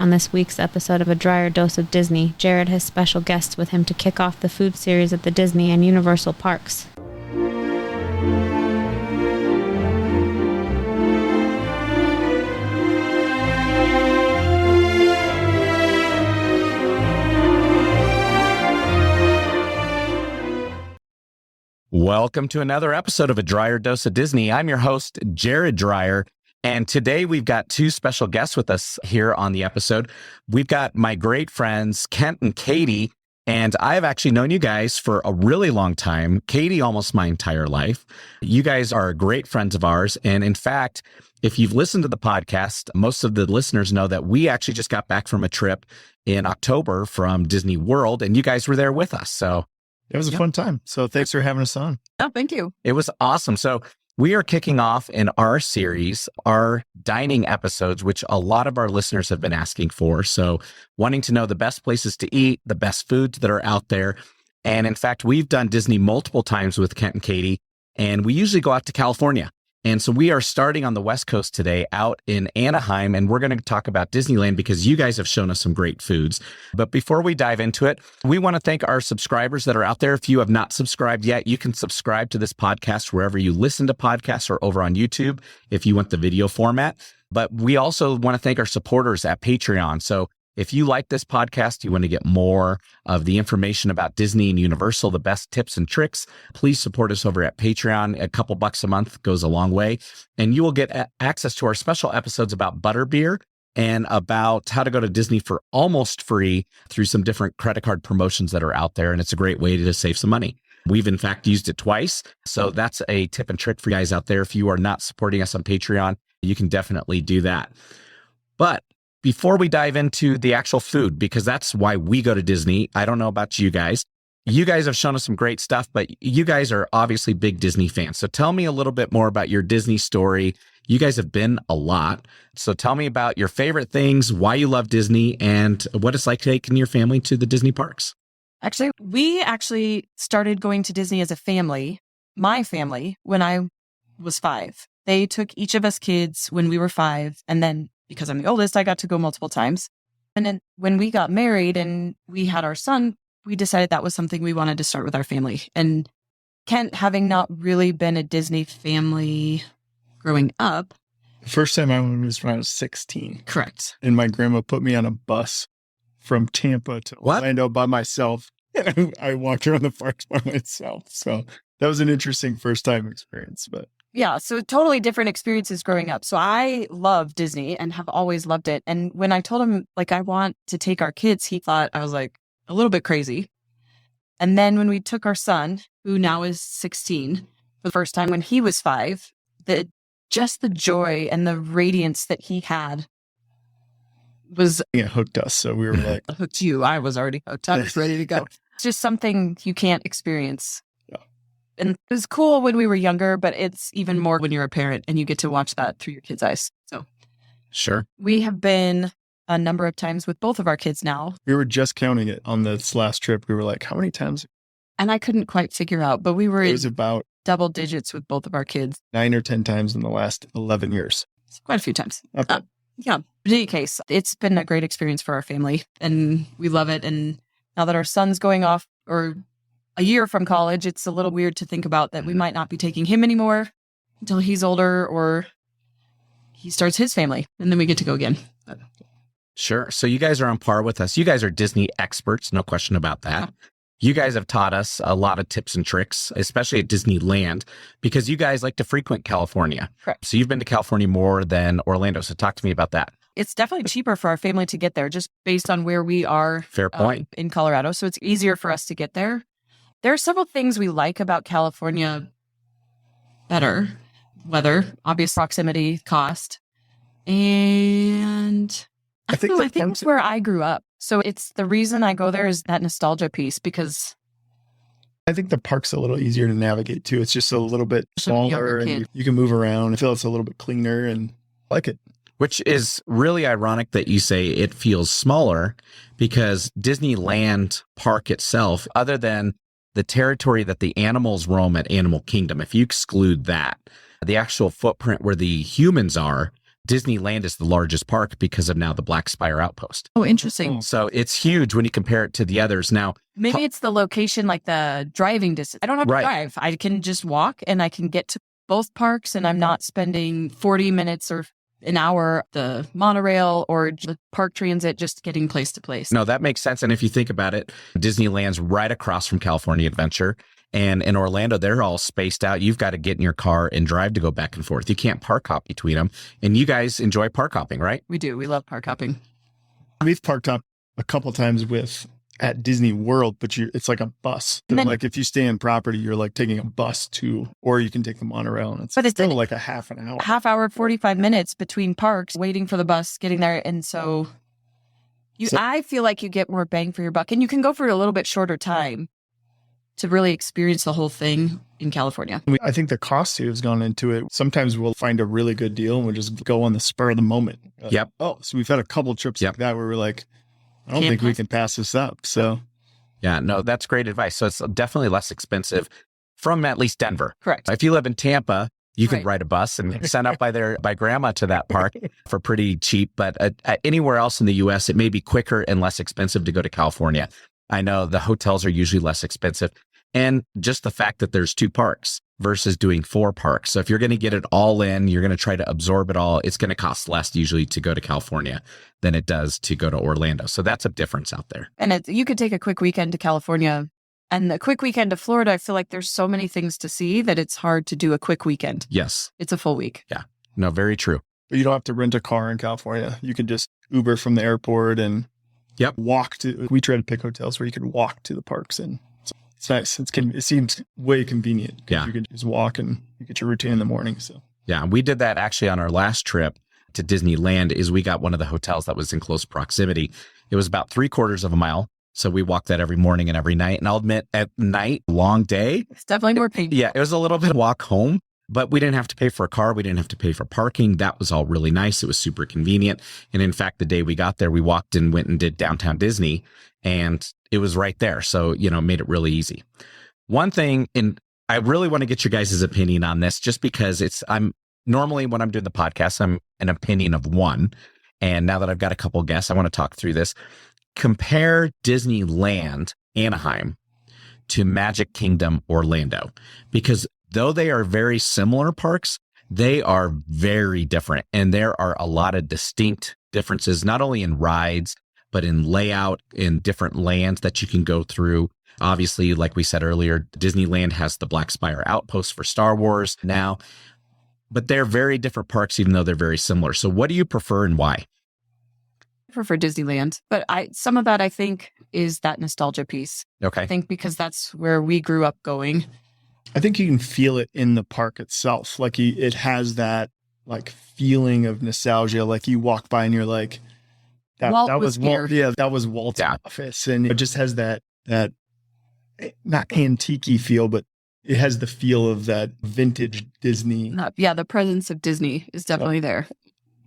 On this week's episode of A Drier Dose of Disney, Jared has special guests with him to kick off the food series at the Disney and Universal parks. Welcome to another episode of A Drier Dose of Disney. I'm your host, Jared Drier, and today we've got two special guests with us here on the episode. We've got my great friends, Kent and Katie, and I have actually known you guys for a really long time. Katie, almost my entire life. You guys are great friends of ours, and in fact, if you've listened to the podcast, most of the listeners know that we actually just got back from a trip in October from Disney World, and you guys were there with us, so it was a fun time. So thanks for having us on. Oh, thank you. It was awesome. So we are kicking off in our series, our dining episodes, which a lot of our listeners have been asking for. So wanting to know the best places to eat, the best foods that are out there. And in fact, we've done Disney multiple times with Kent and Katie, and we usually go out to California. And so we are starting on the West Coast today out in Anaheim, and we're going to talk about Disneyland because you guys have shown us some great foods. But before we dive into it, we want to thank our subscribers that are out there. If you have not subscribed yet, you can subscribe to this podcast wherever you listen to podcasts or over on YouTube if you want the video format. But we also want to thank our supporters at Patreon. So if you like this podcast, you want to get more of the information about Disney and Universal, the best tips and tricks, please support us over at Patreon. A couple bucks a month goes a long way. And you will get access to our special episodes about butterbeer and about how to go to Disney for almost free through some different credit card promotions that are out there. And it's a great way to save some money. We've in fact used it twice. So that's a tip and trick for you guys out there. If you are not supporting us on Patreon, you can definitely do that. But before we dive into the actual food, because that's why we go to Disney, I don't know about you guys. You guys have shown us some great stuff, but you guys are obviously big Disney fans. So tell me a little bit more about your Disney story. You guys have been a lot. So tell me about your favorite things, why you love Disney, and what it's like taking your family to the Disney parks. Actually, we started going to Disney as a family, my family, when I was 5. They took each of us kids when we were 5, and then because I'm the oldest, I got to go multiple times. And then when we got married and we had our son, we decided that was something we wanted to start with our family. And Kent, having not really been a Disney family growing up. The first time I went was when I was 16. Correct. And my grandma put me on a bus from Tampa to Orlando by myself. And I walked around the parks by myself. So that was an interesting first time experience. But yeah, so totally different experiences growing up. So I love Disney and have always loved it. And when I told him, I want to take our kids, he thought I was a little bit crazy. And then when we took our son, who now is 16, for the first time when he was 5, just the joy and the radiance that he had was... it hooked us. So we were like... hooked you. I was already hooked. I was ready to go. It's just something you can't experience. And it was cool when we were younger, but it's even more when you're a parent and you get to watch that through your kids' eyes. So, sure. We have been a number of times with both of our kids now. We were just counting it on this last trip. We were like, how many times? And I couldn't quite figure out, but we were it was about double digits with both of our kids. 9 or 10 times in the last 11 years. It's quite a few times. Okay. Yeah. In any case, it's been a great experience for our family and we love it. And now that our son's going off or a year from college, it's a little weird to think about that we might not be taking him anymore until he's older or he starts his family and then we get to go again. Sure. So you guys are on par with us. You guys are Disney experts, no question about that. You guys have taught us a lot of tips and tricks, especially at Disneyland, because you guys like to frequent California. Correct. So you've been to California more than Orlando. So talk to me about that. It's definitely cheaper for our family to get there just based on where we are. Fair point. In Colorado. So it's easier for us to get there. There are several things we like about California better. Weather, obvious proximity, cost. And I think it's where I grew up. So it's the reason I go there is that nostalgia piece because I think the park's a little easier to navigate too. It's just a little bit smaller and you can move around. I feel it's a little bit cleaner and I like it. Which is really ironic that you say it feels smaller because Disneyland Park itself, other than the territory that the animals roam at Animal Kingdom, if you exclude that, the actual footprint where the humans are, Disneyland is the largest park because of now the Black Spire Outpost. Oh, interesting. So it's huge when you compare it to the others. Now, maybe it's the location, like the driving distance. I don't have to drive. I can just walk and I can get to both parks, and I'm not spending 40 minutes or an hour the monorail or the park transit just getting place to place. No, that makes sense. And if you think about it, Disneyland's right across from California Adventure. And in Orlando, they're all spaced out. You've got to get in your car and drive to go back and forth. You can't park hop between them. And you guys enjoy park hopping, right? We do. We love park hopping. We've parked up a couple times at Disney World, but it's like a bus. And then, like if you stay in property, you're like taking a bus or you can take the monorail, and it's still like a half an hour. Half hour, 45 minutes between parks, waiting for the bus, getting there. And so I feel like you get more bang for your buck, and you can go for a little bit shorter time to really experience the whole thing in California. I think the cost too has gone into it. Sometimes we'll find a really good deal and we'll just go on the spur of the moment. Yep. Oh, so we've had a couple trips like that where we're like, I don't think we can pass this up. So yeah, no, that's great advice. So it's definitely less expensive from at least Denver. Correct. If you live in Tampa, you could ride a bus and send up by grandma to that park for pretty cheap. But anywhere else in the U.S., it may be quicker and less expensive to go to California. I know the hotels are usually less expensive. And just the fact that there's 2 parks versus doing 4 parks. So if you're going to get it all in, you're going to try to absorb it all. It's going to cost less usually to go to California than it does to go to Orlando. So that's a difference out there. And you could take a quick weekend to California and a quick weekend to Florida. I feel like there's so many things to see that it's hard to do a quick weekend. Yes. It's a full week. Yeah. No, very true. But you don't have to rent a car in California. You can just Uber from the airport and walk to. We try to pick hotels where you can walk to the parks, and it's nice. It seems way convenient. Yeah. You can just walk and you get your routine in the morning. So yeah, we did that actually on our last trip to Disneyland. Is we got one of the hotels that was in close proximity. It was about 3/4 of a mile. So we walked that every morning and every night. And I'll admit, at night, long day. It's definitely more painful. Yeah, it was a little bit of walk home, but we didn't have to pay for a car. We didn't have to pay for parking. That was all really nice. It was super convenient. And in fact, the day we got there, we walked and went and did downtown Disney, and it was right there. So, made it really easy. One thing, and I really want to get your guys' opinion on this, just because I'm normally when I'm doing the podcast, I'm an opinion of one. And now that I've got a couple of guests, I want to talk through this. Compare Disneyland Anaheim to Magic Kingdom Orlando, because though they are very similar parks, they are very different. And there are a lot of distinct differences, not only in rides, but in layout, in different lands that you can go through. Obviously, like we said earlier, Disneyland has the Black Spire Outpost for Star Wars now, but they're very different parks, even though they're very similar. So what do you prefer and why? I prefer Disneyland, but some of that I think is that nostalgia piece. Okay. I think because that's where we grew up going. I think you can feel it in the park itself. Like it has that like feeling of nostalgia. Like you walk by and you're like, that was Walt. Yeah, that was Walt's office, and it just has that not antique-y feel, but it has the feel of that vintage Disney. The presence of Disney is definitely there.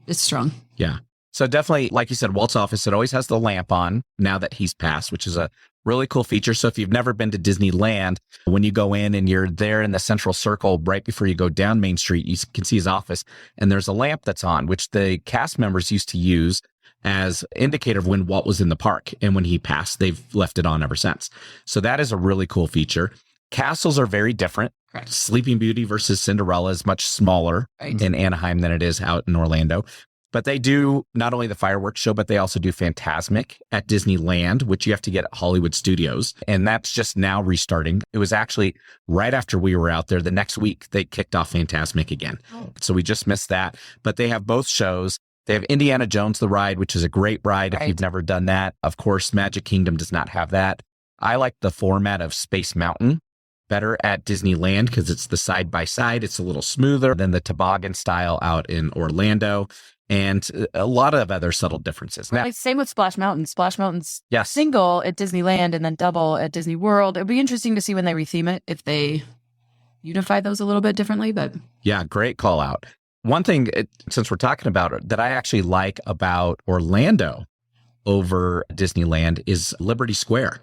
It's strong. Yeah. So definitely, like you said, Walt's office, it always has the lamp on now that he's passed, which is a really cool feature. So if you've never been to Disneyland, when you go in and you're there in the central circle, right before you go down Main Street, you can see his office, and there's a lamp that's on, which the cast members used to use as indicator of when Walt was in the park. And when he passed, they've left it on ever since. So that is a really cool feature. Castles are very different. Correct. Sleeping Beauty versus Cinderella is much smaller in Anaheim than it is out in Orlando. But they do not only the fireworks show, but they also do Fantasmic at Disneyland, which you have to get at Hollywood Studios. And that's just now restarting. It was actually right after we were out there. The next week, they kicked off Fantasmic again. Oh. So we just missed that. But they have both shows. They have Indiana Jones, the ride, which is a great ride if you've never done that. Of course, Magic Kingdom does not have that. I like the format of Space Mountain better at Disneyland because it's the side-by-side. It's a little smoother than the toboggan style out in Orlando. And a lot of other subtle differences. Now, same with Splash Mountain. Splash Mountain's yes. Single at Disneyland and then double at Disney World. It'd be interesting to see when they retheme it, if they unify those a little bit differently. But yeah, great call out. One thing, since we're talking about it, that I actually like about Orlando over Disneyland is Liberty Square.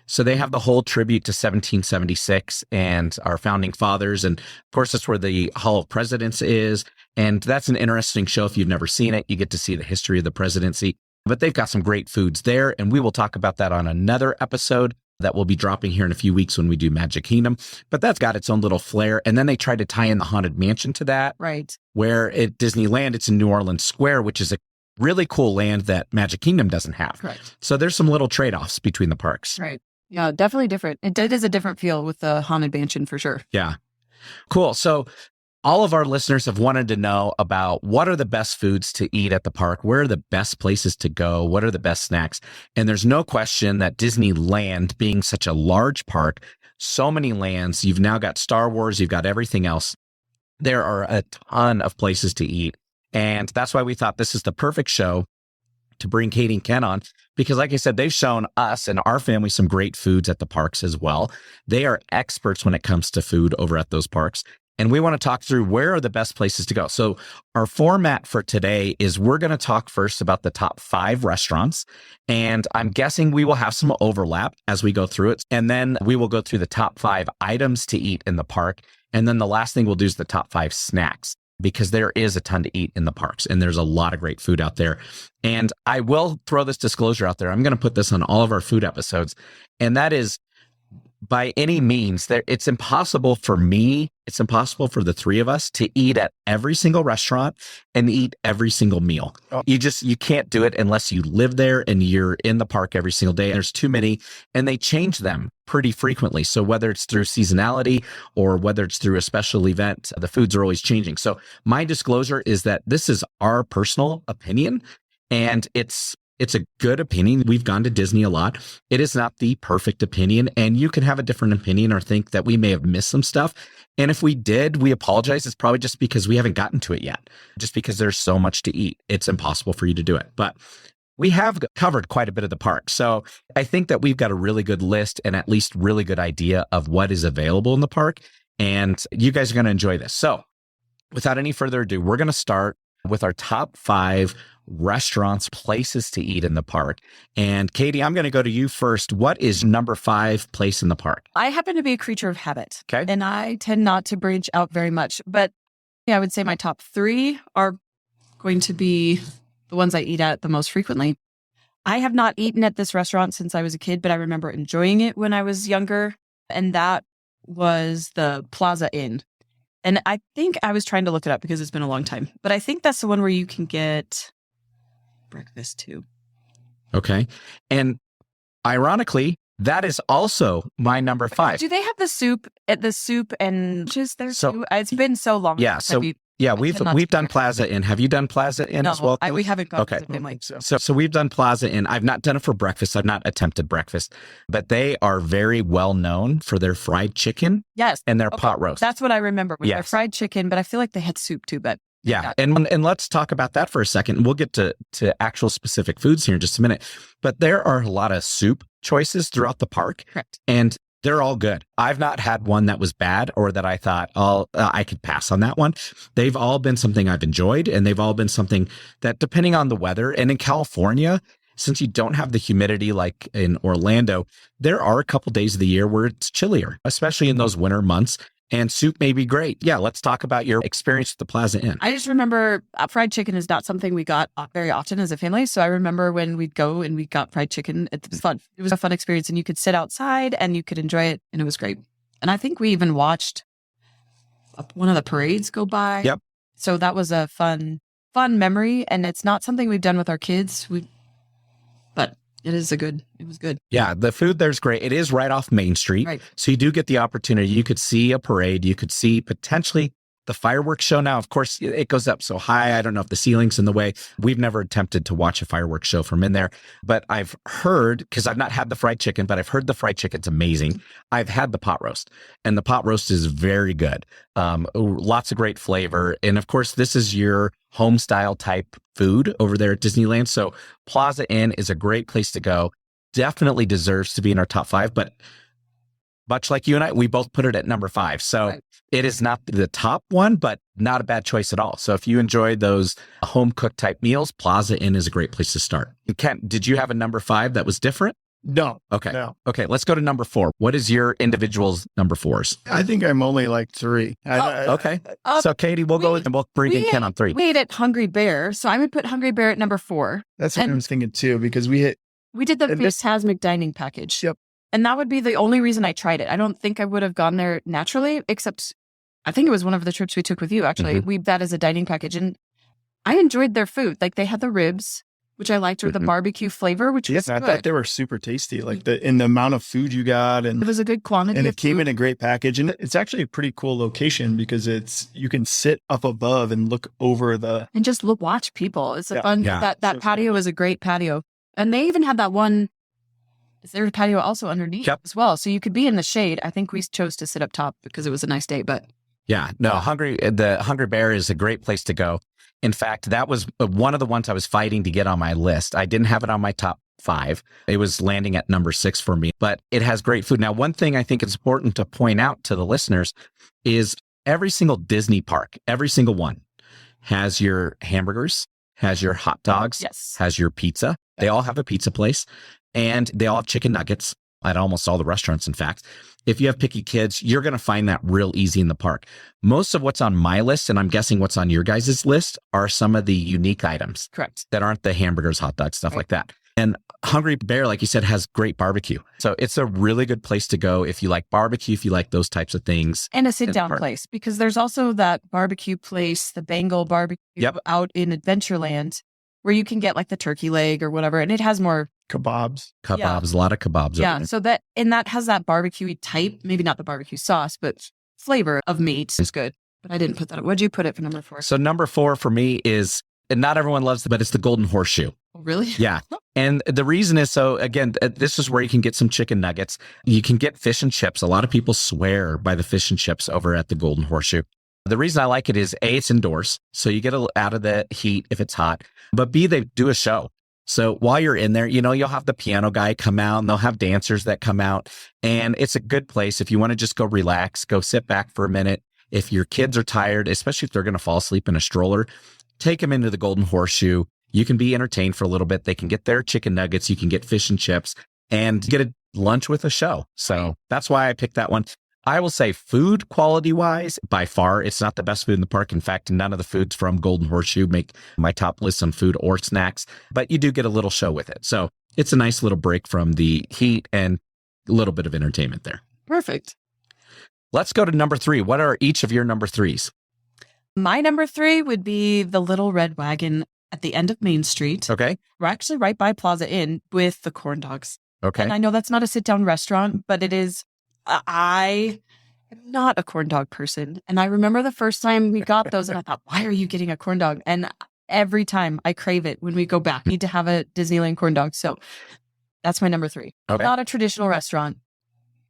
So they have the whole tribute to 1776 and our founding fathers. And of course, that's where the Hall of Presidents is. And that's an interesting show. If you've never seen it, you get to see the history of the presidency. But they've got some great foods there. And we will talk about that on another episode that will be dropping here in a few weeks when we do Magic Kingdom. But that's got its own little flair. And then they tried to tie in the Haunted Mansion to that. Right. Where at Disneyland, it's in New Orleans Square, which is a really cool land that Magic Kingdom doesn't have. Correct. So there's some little trade-offs between the parks. Right. Yeah, definitely different. It is a different feel with the Haunted Mansion for sure. Yeah. Cool. So all of our listeners have wanted to know about what are the best foods to eat at the park? Where are the best places to go? What are the best snacks? And there's no question that Disneyland, being such a large park, so many lands, you've now got Star Wars, you've got everything else. There are a ton of places to eat. And that's why we thought this is the perfect show to bring Katie and Ken on, because like I said, they've shown us and our family some great foods at the parks as well. They are experts when it comes to food over at those parks. And we want to talk through where are the best places to go. So our format for today is we're going to talk first about the top 5 restaurants. And I'm guessing we will have some overlap as we go through it. And then we will go through the top 5 items to eat in the park. And then the last thing we'll do is the top 5 snacks, because there is a ton to eat in the parks and there's a lot of great food out there. And I will throw this disclosure out there. I'm going to put this on all of our food episodes. And that is, by any means, it's impossible for me, it's impossible for the 3 of us to eat at every single restaurant and eat every single meal. Oh. You can't do it unless you live there and you're in the park every single day. There's too many, and they change them pretty frequently. So whether it's through seasonality or whether it's through a special event, the foods are always changing. So my disclosure is that this is our personal opinion, and it's a good opinion. We've gone to Disney a lot. It is not the perfect opinion, and you can have a different opinion or think that we may have missed some stuff. And if we did, we apologize. It's probably just because we haven't gotten to it yet, just because there's so much to eat. It's impossible for you to do it. But we have covered quite a bit of the park. So I think that we've got a really good list and at least really good idea of what is available in the park. And you guys are going to enjoy this. So without any further ado, we're going to start with our top 5 restaurants, places to eat in the park. And Katie, I'm going to go to you first. What is number 5 place in the park? I happen to be a creature of habit. Okay. And I tend not to branch out very much. But yeah, I would say my top 3 are going to be the ones I eat at the most frequently. I have not eaten at this restaurant since I was a kid, but I remember enjoying it when I was younger. And that was the Plaza Inn. And I think I was trying to look it up because it's been a long time. But I think that's the one where you can get breakfast too. Okay. And ironically, that is also my number 5. Do they have the soup and just there So- too? It's been so long. Yeah. So yeah, we've done Plaza Inn. Have you done Plaza Inn as well? We haven't gone Okay. to the family. So we've done Plaza Inn. I've not done it for breakfast. I've not attempted breakfast, but they are very well known for their fried chicken Yes. and their pot roast. That's what I remember with their Yes. fried chicken, but I feel like they had soup too, but Yeah. And let's talk about that for a second. We'll get to actual specific foods here in just a minute. But there are a lot of soup choices throughout the park. correct. And they're all good. I've not had one that was bad or that I thought, I could pass on that one. They've all been something I've enjoyed, and they've all been something that, depending on the weather, and in California, since you don't have the humidity like in Orlando, there are a couple days of the year where it's chillier, especially in those winter months. And soup may be great. Yeah, let's talk about your experience with the Plaza Inn. I just remember fried chicken is not something we got very often as a family. So I remember when we'd go and we got fried chicken. It was fun. It was a fun experience, and you could sit outside and you could enjoy it, and it was great. And I think we even watched one of the parades go by. Yep. So that was a fun memory, and it's not something we've done with our kids. But it was good. Yeah, the food there's great. It is right off Main Street. Right. So you do get the opportunity. You could see a parade. You could see potentially the fireworks show. Now, of course, it goes up so high. I don't know if the ceiling's in the way. We've never attempted to watch a fireworks show from in there, but I've heard, because I've not had the fried chicken, but I've heard the fried chicken's amazing. I've had the pot roast, and the pot roast is very good. Lots of great flavor. And of course, this is your home style type food over there at Disneyland. So Plaza Inn is a great place to go. Definitely deserves to be in our top 5, but much like you and I, we both put it at number 5. So Right. It is not the top one, but not a bad choice at all. So if you enjoy those home cooked type meals, Plaza Inn is a great place to start. And Kent, did you have a number 5 that was different? No. Okay. No. Okay. Let's go to number 4. What is your individual's number 4s? I think I'm only like 3. Okay. So Katie, we'll go with, and we'll bring in Ken on 3. We ate at Hungry Bear. So I would put Hungry Bear at number 4. That's what I was thinking too, because we did the Fantasmic dining package. Yep. And that would be the only reason I tried it. I don't think I would have gone there naturally, except I think it was one of the trips we took with you, actually. We that as a dining package. And I enjoyed their food. Like they had the ribs, which I liked, or the barbecue flavor, which was good. I thought they were super tasty. Like the amount of food you got, and it was a good quantity. And it came in a great package. And it's actually a pretty cool location because you can sit up above and look over and just watch people. It's a fun. Yeah. That patio is a great patio, and they even had that one. Is there a patio also underneath as well? So you could be in the shade. I think we chose to sit up top because it was a nice day. But yeah, no, the Hungry Bear is a great place to go. In fact, that was one of the ones I was fighting to get on my list. I didn't have it on my top 5. It was landing at number 6 for me, but it has great food. Now, one thing I think it's important to point out to the listeners is every single Disney park, every single one has your hamburgers, has your hot dogs, has your pizza. They all have a pizza place, and they all have chicken nuggets at almost all the restaurants, in fact. If you have picky kids, you're going to find that real easy in the park. Most of what's on my list, and I'm guessing what's on your guys' list, are some of the unique items. Correct. That aren't the hamburgers, hot dogs, stuff like that. And Hungry Bear, like you said, has great barbecue. So it's a really good place to go if you like barbecue, if you like those types of things. And a sit-down place, because there's also that barbecue place, the Bengal barbecue out in Adventureland, where you can get like the turkey leg or whatever, and it has more kebabs, a lot of kebabs. Yeah, so that has that barbecue type, maybe not the barbecue sauce, but flavor of meat is good. But I didn't put that. What'd you put it for number 4? So number 4 for me is, and not everyone loves it, but it's the Golden Horseshoe. Oh, really? Yeah. And the reason is, so again, this is where you can get some chicken nuggets. You can get fish and chips. A lot of people swear by the fish and chips over at the Golden Horseshoe. The reason I like it is A, it's indoors, so you get out of the heat if it's hot, but B, they do a show. So while you're in there, you'll have the piano guy come out, and they'll have dancers that come out, and it's a good place if you want to just go relax, go sit back for a minute. If your kids are tired, especially if they're going to fall asleep in a stroller, take them into the Golden Horseshoe. You can be entertained for a little bit. They can get their chicken nuggets, you can get fish and chips, and get a lunch with a show. So that's why I picked that one. I will say food quality wise, by far, it's not the best food in the park. In fact, none of the foods from Golden Horseshoe make my top list on food or snacks, but you do get a little show with it. So it's a nice little break from the heat and a little bit of entertainment there. Perfect. Let's go to number 3. What are each of your number 3s? My number 3 would be the Little Red Wagon at the end of Main Street. Okay. We're actually right by Plaza Inn with the corn dogs. Okay. And I know that's not a sit-down restaurant, but it is. I am not a corn dog person. And I remember the first time we got those and I thought, why are you getting a corn dog? And every time I crave it when we go back. I need to have a Disneyland corn dog. So that's my number 3. Okay. Not a traditional restaurant.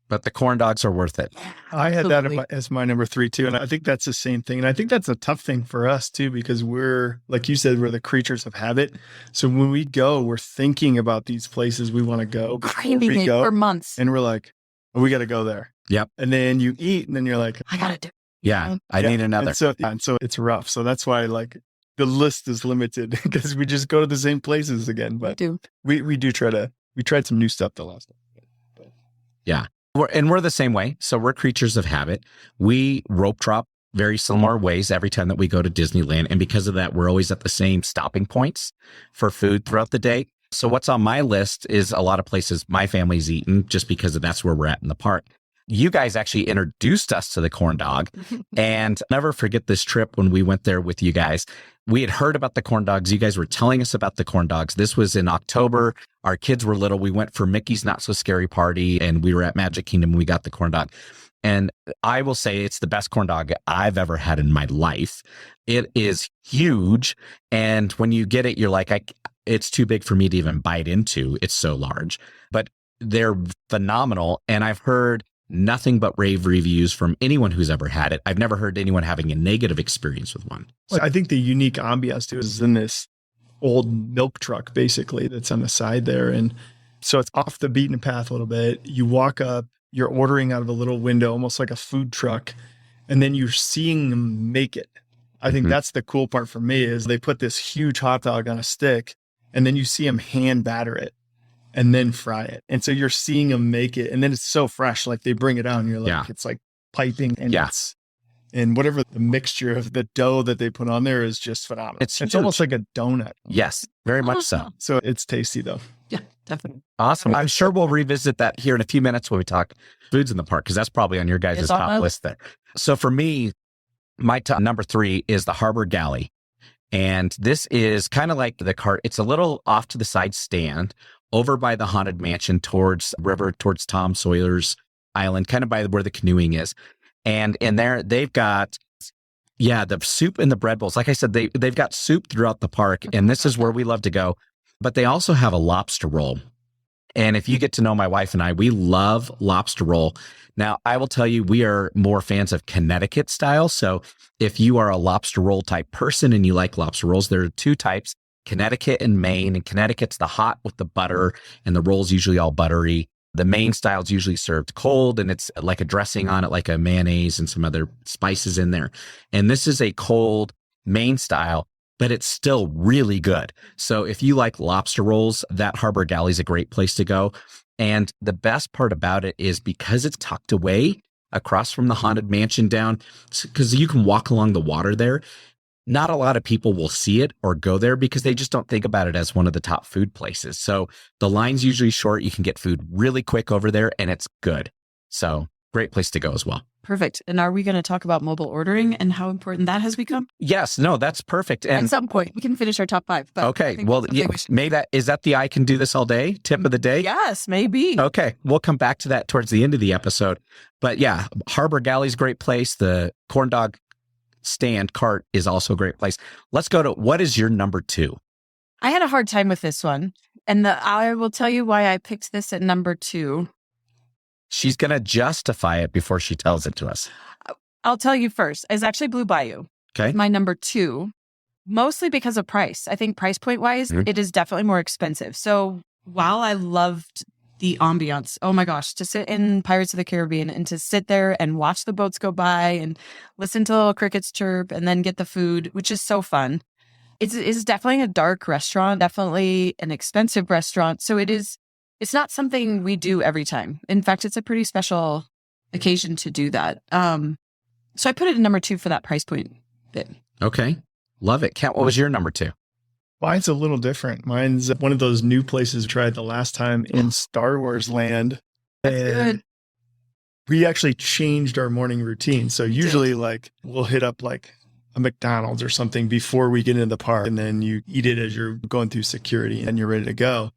But the corn dogs are worth it. I had that as my number 3 too. And I think that's the same thing. And I think that's a tough thing for us too, because we're, like you said, we're the creatures of habit. So when we go, we're thinking about these places we want to go. Craving it for months. And we're like, oh, we got to go there. Yep. And then you eat and then you're like, I got to do it. Yeah, I need another. And so it's rough. So that's why the list is limited because we just go to the same places again. But we do we tried some new stuff the last time. But. Yeah. We're the same way. So we're creatures of habit. We rope drop very similar ways every time that we go to Disneyland. And because of that, we're always at the same stopping points for food throughout the day. So what's on my list is a lot of places my family's eaten just because that's where we're at in the park. You guys actually introduced us to the corn dog. And I'll never forget this trip when we went there with you guys. We had heard about the corn dogs. You guys were telling us about the corn dogs. This was in October. Our kids were little. We went for Mickey's Not So Scary Party and we were at Magic Kingdom and we got the corn dog. And I will say it's the best corn dog I've ever had in my life. It is huge. And when you get it, you're like, it's too big for me to even bite into. It's so large, but they're phenomenal. And I've heard nothing but rave reviews from anyone who's ever had it. I've never heard anyone having a negative experience with one. So I think the unique ambiance to it is in this old milk truck, basically, that's on the side there. And so it's off the beaten path a little bit. You walk up, you're ordering out of a little window, almost like a food truck. And then you're seeing them make it. I think that's the cool part for me is they put this huge hot dog on a stick and then you see them hand batter it. and then fry it. And so you're seeing them make it, and then it's so fresh. Like they bring it out and you're like, it's like piping, and and whatever the mixture of the dough that they put on there is just phenomenal. It's almost like a donut. Yes, very much so. So it's tasty though. Yeah, definitely. Awesome. I'm sure we'll revisit that here in a few minutes when we talk foods in the park, because that's probably on your guys' top list there. So for me, my top number 3 is the Harbor Galley. And this is kind of like the cart. It's a little off to the side stand over by the Haunted Mansion towards river, towards Tom Sawyer's Island, kind of by where the canoeing is. And in there, they've got, the soup and the bread bowls. Like I said, they've got soup throughout the park, and this is where we love to go. But they also have a lobster roll. And if you get to know my wife and I, we love lobster roll. Now, I will tell you, we are more fans of Connecticut style. So if you are a lobster roll type person and you like lobster rolls, there are 2 types, Connecticut and Maine. And Connecticut's the hot with the butter, and the roll's usually all buttery. The Maine style is usually served cold, and it's like a dressing on it, like a mayonnaise and some other spices in there. And this is a cold Maine style, but it's still really good. So if you like lobster rolls, that Harbor Galley is a great place to go. And the best part about it is because it's tucked away across from the Haunted Mansion down, because you can walk along the water there. Not a lot of people will see it or go there because they just don't think about it as one of the top food places. So the line's usually short. You can get food really quick over there, and it's good. So great place to go as well. Perfect. And are we going to talk about mobile ordering and how important that has become? Yes. No, that's perfect. And at some point, we can finish our top 5. But okay. Well, maybe is that the I can do this all day tip of the day? Yes, maybe. Okay. We'll come back to that towards the end of the episode. But yeah, Harbor Galley's a great place. The corn dog stand cart is also a great place. Let's go to, what is your number 2? I had a hard time with this one. And I will tell you why I picked this at number 2. She's going to justify it before she tells it to us. I'll tell you first. It's actually Blue Bayou. Okay. My number 2, mostly because of price. I think price point wise, it is definitely more expensive. So while I loved the ambiance, oh my gosh, to sit in Pirates of the Caribbean and to sit there and watch the boats go by and listen to little crickets chirp and then get the food, which is so fun. It's definitely a dark restaurant, definitely an expensive restaurant. So it's not something we do every time. In fact, it's a pretty special occasion to do that. So I put it in number 2 for that price point bit. Okay. Love it. Kent, what was your number 2? Mine's a little different. Mine's one of those new places we tried the last time in Star Wars Land. And we actually changed our morning routine. So usually like we'll hit up like a McDonald's or something before we get into the park, and then you eat it as you're going through security and you're ready to go.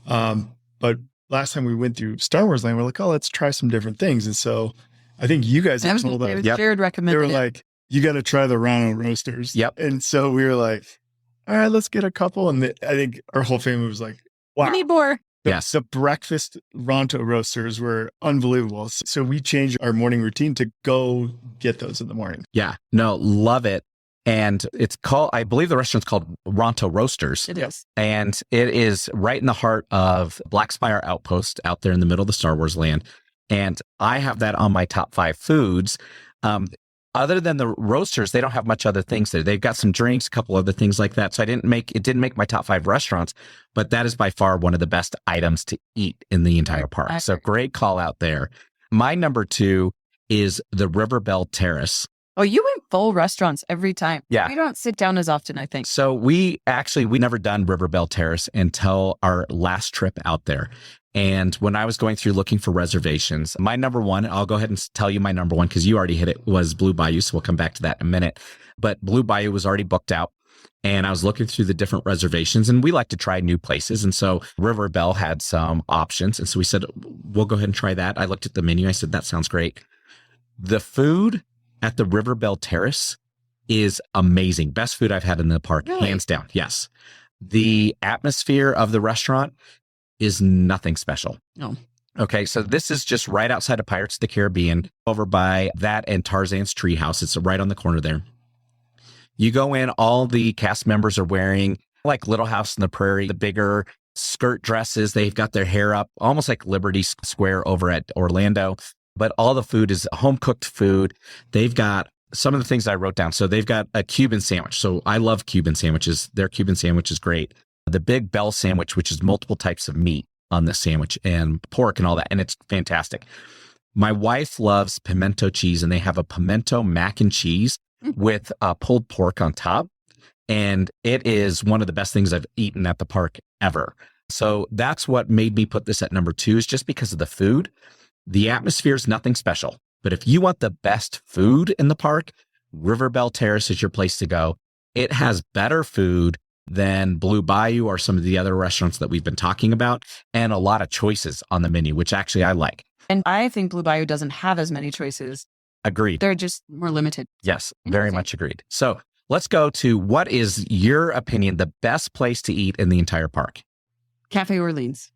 But last time we went through Star Wars Land, we're like, oh, let's try some different things. And so I think you guys have told us. Jared recommended They were like, you got to try the Rhino Roasters. Yep. And so we were like, all right, let's get a couple. And I think our whole family was like, wow. We need more. Yes. The breakfast Ronto Roasters were unbelievable. So we changed our morning routine to go get those in the morning. Yeah. No, love it. And it's called, I believe the restaurant's called Ronto Roasters. It is. And it is right in the heart of Black Spire Outpost out there in the middle of the Star Wars land. And I have that on my top 5 foods. Other than the roasters, they don't have much other things there. They've got some drinks, a couple other things like that. So it didn't make my top 5 restaurants, but that is by far one of the best items to eat in the entire park. So great call out there. My number 2 is the River Belle Terrace. Oh, you went full restaurants every time. Yeah. We don't sit down as often, I think. So we never done River Belle Terrace until our last trip out there. And when I was going through looking for reservations, my number 1, I'll go ahead and tell you my number 1 because you already hit it, was Blue Bayou. So we'll come back to that in a minute. But Blue Bayou was already booked out. And I was looking through the different reservations, and we like to try new places. And so River Belle had some options. And so we said, we'll go ahead and try that. I looked at the menu. I said, that sounds great. The food at the River Belle Terrace is amazing. Best food I've had in the park, really? Hands down. Yes. The atmosphere of the restaurant is nothing special. No. Okay, so this is just right outside of Pirates of the Caribbean, over by that and Tarzan's Treehouse. It's right on the corner there. You go in, all the cast members are wearing like Little House on the Prairie, the bigger skirt dresses. They've got their hair up, almost like Liberty Square over at Orlando. But all the food is home cooked food. They've got some of the things I wrote down. So they've got a Cuban sandwich. So I love Cuban sandwiches. Their Cuban sandwich is great. The Big Bell sandwich, which is multiple types of meat. on this sandwich and pork and all that. And it's fantastic. My wife loves pimento cheese, and they have a pimento mac and cheese with pulled pork on top. And it is one of the best things I've eaten at the park ever. So that's what made me put this at number 2, is just because of the food. The atmosphere is nothing special. But if you want the best food in the park, River Belle Terrace is your place to go. It has better food than Blue Bayou or some of the other restaurants that we've been talking about, and a lot of choices on the menu, which actually I like. And I think Blue Bayou doesn't have as many choices. Agreed. They're just more limited. Yes, very much agreed. So let's go to, what is your opinion, the best place to eat in the entire park? Cafe Orleans.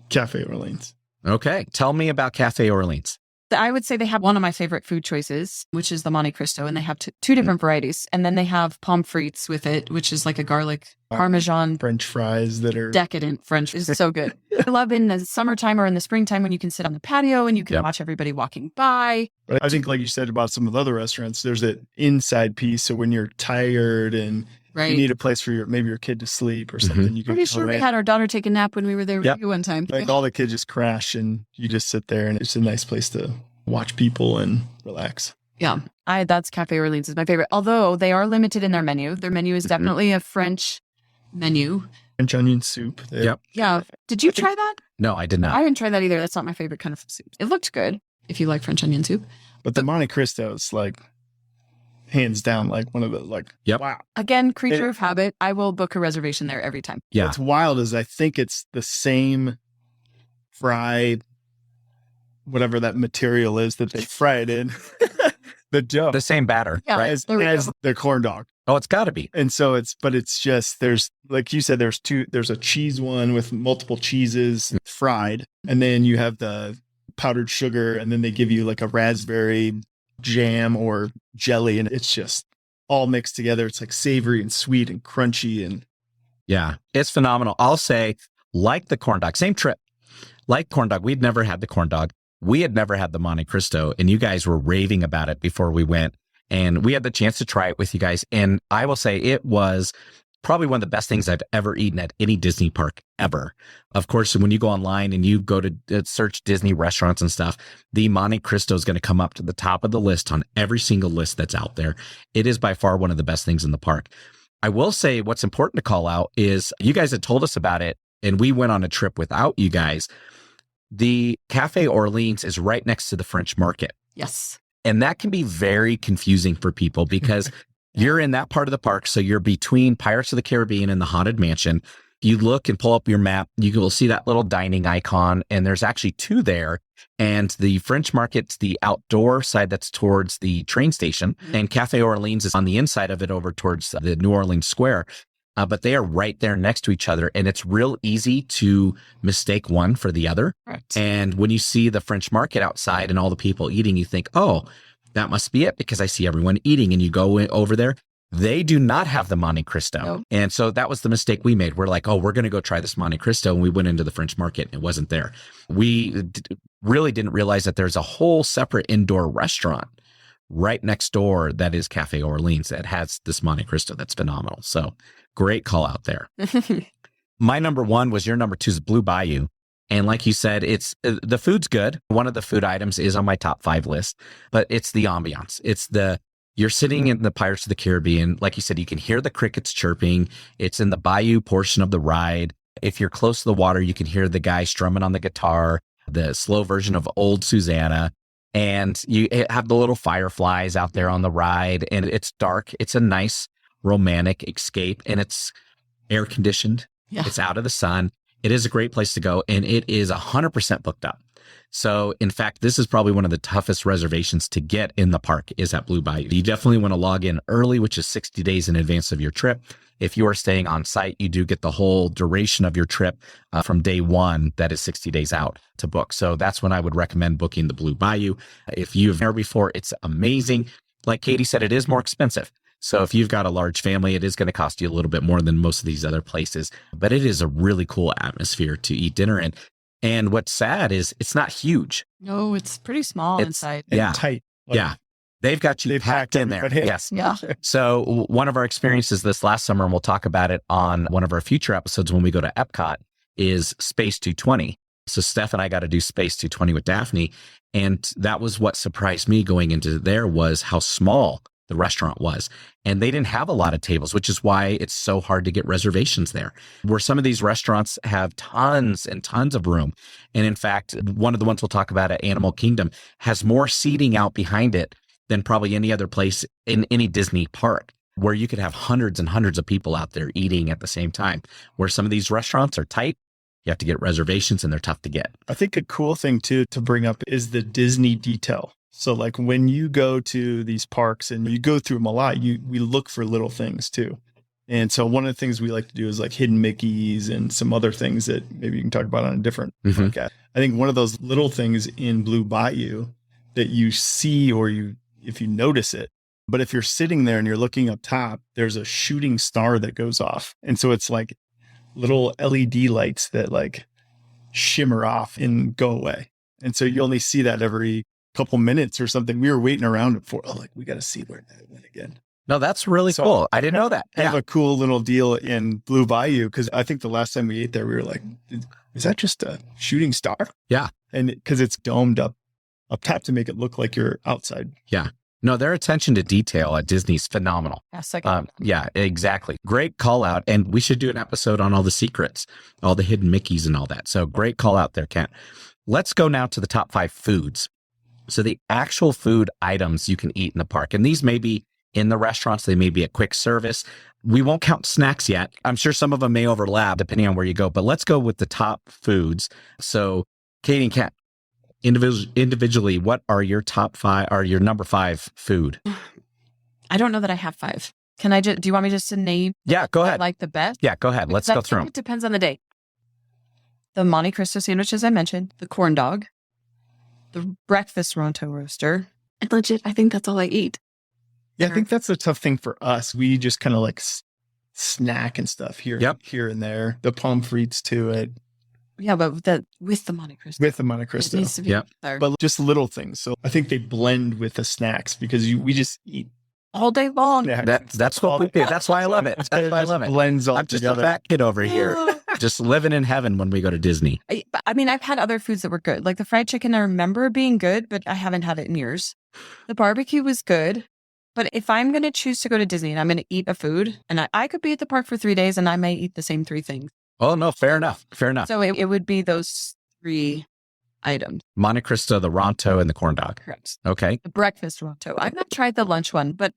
Cafe Orleans. Okay. Tell me about Cafe Orleans. I would say they have one of my favorite food choices, which is the Monte Cristo, and they have two different varieties. And then they have pommes frites with it, which is like a garlic Parmesan. French fries that are decadent French. Is so good. I love in the summertime or in the springtime when you can sit on the patio and you can watch everybody walking by. But I think, like you said about some of the other restaurants, there's an inside piece. So when you're tired and you need a place for maybe your kid to sleep or something, you can. Pretty sure we had our daughter take a nap when we were there with you one time. Like all the kids just crash and you just sit there, and it's a nice place to watch people and relax. Yeah. That's Cafe Orleans is my favorite. Although they are limited in their menu. Their menu is definitely a French menu. French onion soup. Yeah. Did you try that? No, I did not. I didn't try that either. That's not my favorite kind of soup. It looked good if you like French onion soup. But the Monte Cristo is like hands down like one of the wow. Again, creature of habit. I will book a reservation there every time. Yeah. What's wild is I think it's the same fried whatever that material is that they fry it in. The dough. The same batter, right? As the corn dog. Oh, it's got to be. And so it's just, there's, like you said, there's a cheese one with multiple cheeses fried. And then you have the powdered sugar, and then they give you like a raspberry jam or jelly. And it's just all mixed together. It's like savory and sweet and crunchy. And yeah, it's phenomenal. I'll say, like the corn dog, same trip, like corn dog. We'd never had the corn dog. We had never had the Monte Cristo, and you guys were raving about it before we went. And we had the chance to try it with you guys. And I will say it was probably one of the best things I've ever eaten at any Disney park ever. Of course, when you go online and you go to search Disney restaurants and stuff, the Monte Cristo is going to come up to the top of the list on every single list that's out there. It is by far one of the best things in the park. I will say what's important to call out is you guys had told us about it, and we went on a trip without you guys. The Cafe Orleans is right next to the French Market. Yes. And that can be very confusing for people because you're in that part of the park. So you're between Pirates of the Caribbean and the Haunted Mansion. You look and pull up your map, you will see that little dining icon, and there's actually 2 there. And the French Market's the outdoor side that's towards the train station, and Cafe Orleans is on the inside of it over towards the New Orleans Square. But they are right there next to each other, and it's real easy to mistake one for the other. Right. And when you see the French Market outside and all the people eating, you think, oh, that must be it because I see everyone eating. And you go over there, they do not have the Monte Cristo. Nope. And so that was the mistake we made. We're like, oh, we're going to go try this Monte Cristo. And we went into the French Market and it wasn't there. We really didn't realize that there's a whole separate indoor restaurant right next door that is Cafe Orleans that has this Monte Cristo that's phenomenal. So great call out there. My number 1 was your number 2 is Blue Bayou. And like you said, it's the food's good. One of the food items is on my top 5 list, but it's the ambiance. You're sitting in the Pirates of the Caribbean. Like you said, you can hear the crickets chirping. It's in the bayou portion of the ride. If you're close to the water, you can hear the guy strumming on the guitar, the slow version of Old Susanna. And you have the little fireflies out there on the ride, and it's dark. It's a nice romantic escape, and it's air conditioned. Yeah. It's out of the sun. It is a great place to go, and it is 100% booked up. So in fact, this is probably one of the toughest reservations to get in the park is at Blue Bayou. You definitely want to log in early, which is 60 days in advance of your trip. If you are staying on site, you do get the whole duration of your trip from day 1, that is 60 days out to book. So that's when I would recommend booking the Blue Bayou. If you've been there before, it's amazing. Like Katie said, it is more expensive. So if you've got a large family, it is going to cost you a little bit more than most of these other places, but it is a really cool atmosphere to eat dinner in. And what's sad is it's not huge. No, it's pretty small inside. And tight. Yeah. They've got you packed in there. Yes. Yeah. So one of our experiences this last summer, and we'll talk about it on one of our future episodes when we go to Epcot, is Space 220. So Steph and I got to do Space 220 with Daphne. And that was what surprised me going into there was how small the restaurant was. And they didn't have a lot of tables, which is why it's so hard to get reservations there. Where some of these restaurants have tons and tons of room. And in fact, one of the ones we'll talk about at Animal Kingdom has more seating out behind it than probably any other place in any Disney park, where you could have hundreds and hundreds of people out there eating at the same time. Where some of these restaurants are tight, you have to get reservations and they're tough to get. I think a cool thing too to bring up is the Disney detail. So like when you go to these parks and you go through them a lot, we look for little things too. And so one of the things we like to do is like hidden Mickeys and some other things that maybe you can talk about on a different podcast. I think one of those little things in Blue Bayou that you see or if you notice it, but if you're sitting there and you're looking up top, there's a shooting star that goes off. And so it's like little LED lights that like shimmer off and go away. And so you only see that every couple minutes or something. We were waiting around for, we got to see where that went again. No, that's really cool. I didn't know that. I have a cool little deal in Blue Bayou because I think the last time we ate there, we were like, is that just a shooting star? Yeah. And because it's domed up top to make it look like you're outside. Yeah. No, their attention to detail at Disney's phenomenal. Yeah, exactly. Great call out. And we should do an episode on all the secrets, all the hidden Mickeys and all that. So great call out there, Kent. Let's go now to the top 5 foods. So the actual food items you can eat in the park, and these may be in the restaurants, they may be a quick service. We won't count snacks yet. I'm sure some of them may overlap depending on where you go, but let's go with the top foods. So Katie and Kat, individually, what are your top 5 or your number 5 food? I don't know that I have 5. Can I do you want me just to name? Yeah, go ahead. Like the best? Yeah, go ahead. Let's go through them. It depends on the day. The Monte Cristo sandwiches I mentioned, the corn dog, the breakfast Ronto roaster. And legit, I think that's all I eat. Yeah, I think that's a tough thing for us. We just kind of like snack and stuff here and there. The pommes frites to it. Yeah, but with the Monte Cristo. With the Monte Cristo. It needs to be there. But just little things. So I think they blend with the snacks because we just eat all day long. That's what we do. That's why I love it. That's why I love it. Blends all I'm just together. a fat kid over here, just living in heaven when we go to Disney. I mean, I've had other foods that were good. Like the fried chicken, I remember being good, but I haven't had it in years. The barbecue was good. But if I'm going to choose to go to Disney and I'm going to eat a food, and I could be at the park for 3 days and I may eat the same 3 things. Oh, no, fair enough. Fair enough. So it would be those 3 items. Monte Cristo, the Ronto, and the corn dog. Correct. Okay. The breakfast Ronto. I've not tried the lunch one, but...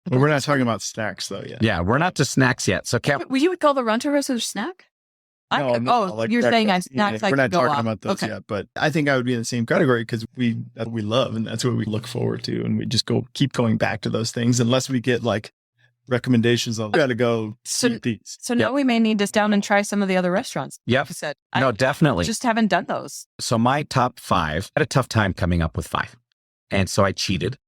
Well, we're not talking about snacks though yet. Yeah, we're not to snacks yet. So You would call the Ronto roaster a snack? You're saying I snacks we're not talking off. about those yet, but I think I would be in the same category because that's what we love and that's what we look forward to, and we just keep going back to those things unless we get like recommendations of we got to go eat these. So now we may need to down and try some of the other restaurants. Yep. No, definitely. Just haven't done those. So my top 5, I had a tough time coming up with 5, and so I cheated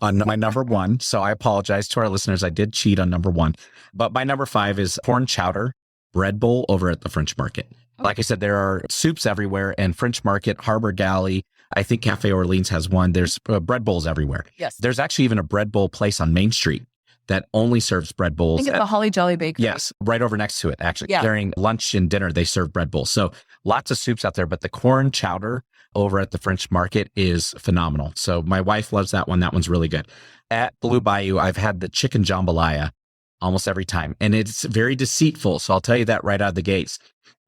on my number 1. So I apologize to our listeners. I did cheat on number 1, but my number 5 is corn chowder bread bowl over at the French Market. Like I said, there are soups everywhere, and French Market, Harbor Galley, I think Cafe Orleans has one. There's bread bowls everywhere. Yes. There's actually even a bread bowl place on Main Street that only serves bread bowls. I think it's the Holly Jolly Bakery. Yes, right over next to it, actually. Yeah. During lunch and dinner, they serve bread bowls. So lots of soups out there, but the corn chowder over at the French Market is phenomenal. So my wife loves that one. That one's really good. At Blue Bayou, I've had the chicken jambalaya almost every time, and it's very deceitful. So I'll tell you that right out of the gates.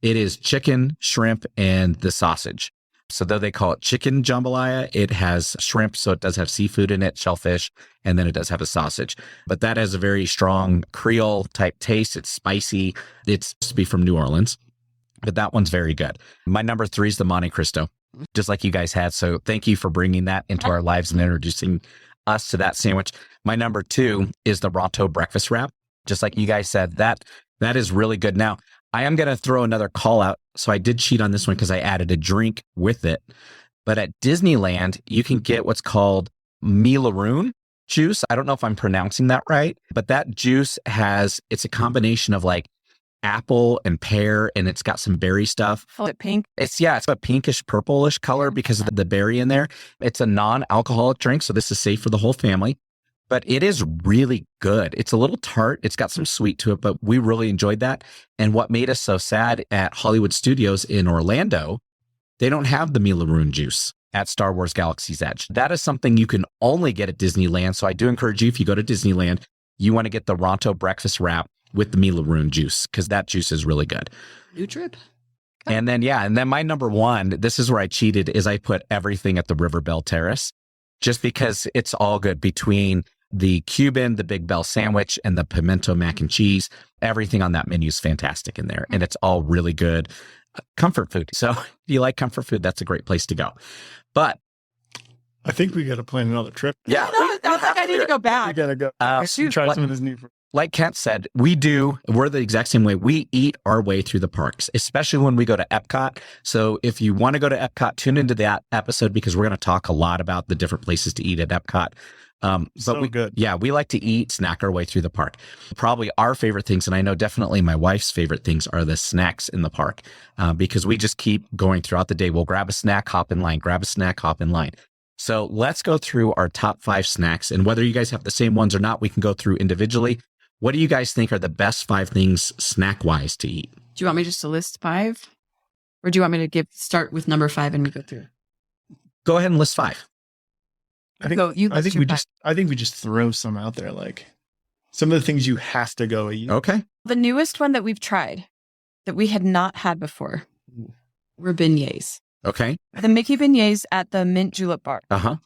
It is chicken, shrimp, and the sausage. So though they call it chicken jambalaya, it has shrimp, so it does have seafood in it, shellfish, and then it does have a sausage. But that has a very strong Creole type taste. It's spicy. It's supposed to be from New Orleans, but that one's very good. My number 3 is the Monte Cristo, just like you guys had. So thank you for bringing that into our lives and introducing us to that sandwich. My number 2 is the Ronto breakfast wrap. Just like you guys said, that is really good. Now, I am going to throw another call out. So I did cheat on this one because I added a drink with it. But at Disneyland, you can get what's called Milaroon juice. I don't know if I'm pronouncing that right, but that juice it's a combination of like apple and pear, and it's got some berry stuff. Oh, it pink? It's a pinkish purplish color because of the berry in there. It's a non-alcoholic drink, so this is safe for the whole family. but it is really good. It's a little tart. It's got some sweet to it, but we really enjoyed that. And what made us so sad at Hollywood Studios in Orlando, they don't have the Milaroon juice at Star Wars Galaxy's Edge. That is something you can only get at Disneyland. So I do encourage you, if you go to Disneyland, you want to get the Ronto breakfast wrap with the Milaroon juice, because that juice is really good. New trip. And then my number one, this is where I cheated, is I put everything at the River Bell Terrace, just because it's all good between the Cuban, the Big Bell sandwich, and the pimento mac and cheese. Everything on that menu is fantastic in there, and it's all really good comfort food. So if you like comfort food, that's a great place to go. But I think we got to plan another trip. Yeah. I need to go back. We got to go. Try some of this new food. Like Kent said, we're the exact same way. We eat our way through the parks, especially when we go to Epcot. So if you want to go to Epcot, tune into that episode, because we're going to talk a lot about the different places to eat at Epcot. Good. Yeah, we like to eat, snack our way through the park. Probably our favorite things, and I know definitely my wife's favorite things, are the snacks in the park, because we just keep going throughout the day. We'll grab a snack, hop in line, grab a snack, hop in line. So let's go through our top 5 snacks, and whether you guys have the same ones or not, we can go through individually. What do you guys think are the best 5 things snack-wise to eat? Do you want me just to list 5? Or do you want me to start with number 5 and we go through? Go ahead and list 5. I think we just throw some out there, like some of the things you have to go eat. Okay. The newest one that we've tried that we had not had before were beignets. Okay. The Mickey beignets at the Mint Julep Bar. Uh-huh.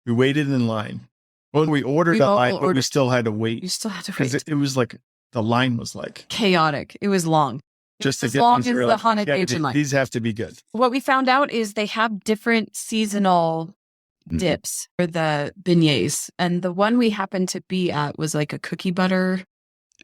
We waited in line. Well, we ordered a line, but we still had to wait. You still had to wait. It was like, the line was like chaotic. It was long. Just as long as the Haunted Mansion line. These have to be good. What we found out is they have different seasonal dips for the beignets. And the one we happened to be at was like a cookie butter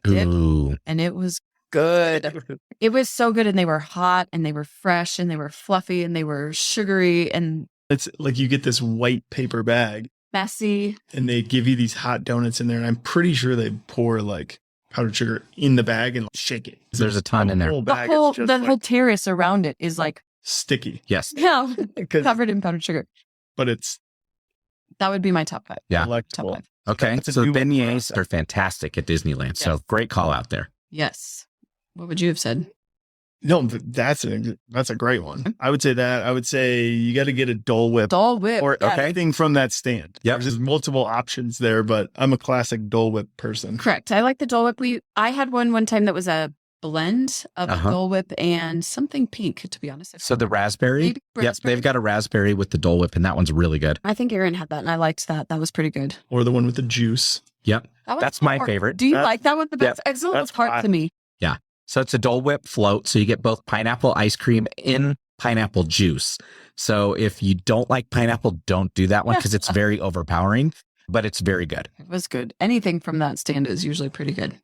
dip. Ooh. And it was good. It was so good. And they were hot and they were fresh and they were fluffy and they were sugary and it's like you get this white paper bag. Messy. And they give you these hot donuts in there. And I'm pretty sure they pour like powdered sugar in the bag and shake it. There's a ton in there. The whole terrace around it is like sticky. Yes. Yeah. Covered in powdered sugar. But that would be my top 5. Yeah. Delectable. Top 5. Okay. So the beignets are fantastic at Disneyland. Yes. So great call out there. Yes. What would you have said? No, that's a great one. I would say that. I would say you got to get a Dole Whip. Dole Whip. Or anything from that stand. Yep. There's multiple options there, but I'm a classic Dole Whip person. Correct. I like the Dole Whip. I had one time that was a blend of Dole Whip and something pink, to be honest. So the raspberry? Yep, they've got a raspberry with the Dole Whip, and that one's really good. I think Aaron had that, and I liked that. That was pretty good. Or the one with the juice. Yep. That's my favorite. Do you like that one the best? It's a little tart to me. Yeah. So it's a Dole Whip float. So you get both pineapple ice cream in pineapple juice. So if you don't like pineapple, don't do that one because it's very overpowering, but it's very good. It was good. Anything from that stand is usually pretty good.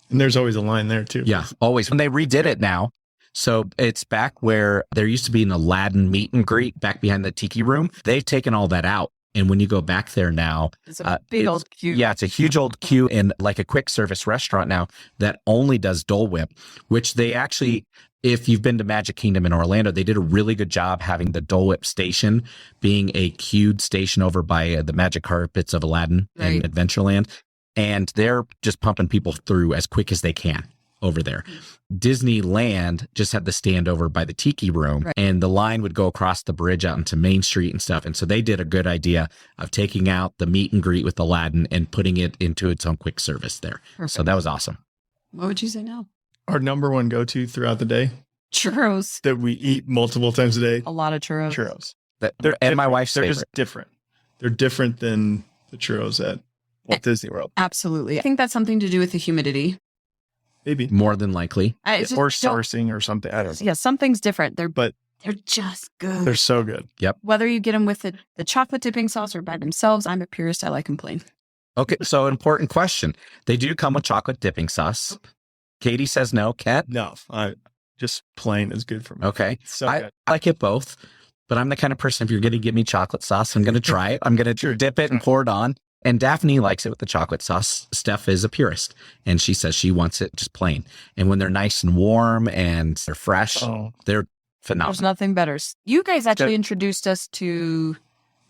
And there's always a line there too. Yeah, always. When they redid it now, so it's back where there used to be an Aladdin meet and greet back behind the tiki room. They've taken all that out. And when you go back there now, it's a big old queue. Yeah, it's a huge old queue in like a quick service restaurant now that only does Dole Whip, which they actually, if you've been to Magic Kingdom in Orlando, they did a really good job having the Dole Whip station being a queued station over by the Magic Carpets of Aladdin in Adventureland. And they're just pumping people through as quick as they can over there. Disneyland just had the stand over by the tiki room and the line would go across the bridge out into Main Street and stuff. And so they did a good idea of taking out the meet and greet with Aladdin and putting it into its own quick service there. Perfect. So that was awesome. What would you say now? Our number one go-to throughout the day? Churros. That we eat multiple times a day. A lot of churros. Churros. And my wife's favorite. They're just different. They're different than the churros at Walt Disney World. Absolutely. I think that's something to do with the humidity. Maybe. More than likely. Or sourcing or something. I don't know. Yeah, something's different. They're just good. They're so good. Yep. Whether you get them with the chocolate dipping sauce or by themselves, I'm a purist. I like them plain. Okay, so important question. They do come with chocolate dipping sauce. Katie says no. Kat? No, just plain is good for me. Okay. So I like it both, but I'm the kind of person, if you're going to give me chocolate sauce, I'm going to try it. I'm going to dip it and pour it on. And Daphne likes it with the chocolate sauce. Steph is a purist, and she says she wants it just plain. And when they're nice and warm and they're fresh, they're phenomenal. There's nothing better. You guys actually introduced us to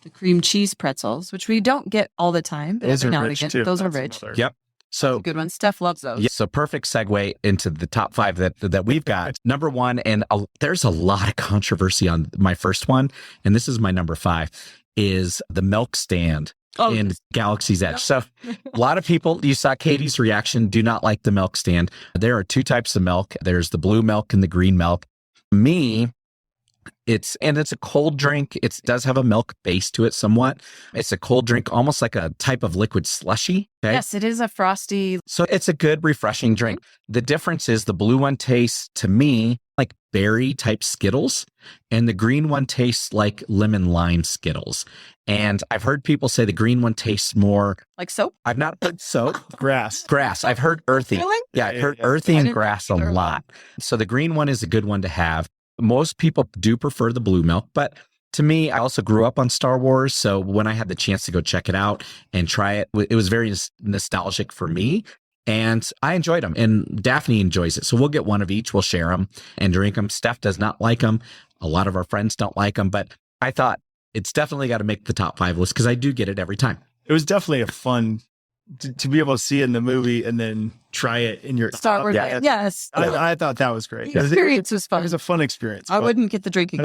the cream cheese pretzels, which we don't get all the time, but every now and again, those are rich. Yep. So good one. Steph loves those. Yeah, so perfect segue into the top 5 that we've got. Number 1, and there's a lot of controversy on my first one, and this is my number 5, is the milk stand in Galaxy's Edge. So a lot of people, you saw Katie's reaction, do not like the milk stand. There are 2 types of milk. There's the blue milk and the green milk. Me, it's a cold drink. It does have a milk base to it somewhat. It's a cold drink, almost like a type of liquid slushy. Okay? Yes, it is a frosty. So it's a good, refreshing drink. The difference is the blue one tastes, to me, like berry type Skittles, and the green one tastes like lemon lime Skittles. And I've heard people say the green one tastes more like soap. I've not heard soap. Grass. I've heard earthy. Really? Yeah, I've heard earthy and grass a lot. So the green one is a good one to have. Most people do prefer the blue milk, but to me, I also grew up on Star Wars. So when I had the chance to go check it out and try it, it was very nostalgic for me. And I enjoyed them. And Daphne enjoys it. So we'll get one of each. We'll share them and drink them. Steph does not like them. A lot of our friends don't like them. But I thought it's definitely got to make the top 5 list because I do get it every time. It was definitely a fun to be able to see it in the movie and then try it in your Star Wars. Yeah. Yes. I thought that was great. The experience was fun. It was a fun experience. I wouldn't get the drinking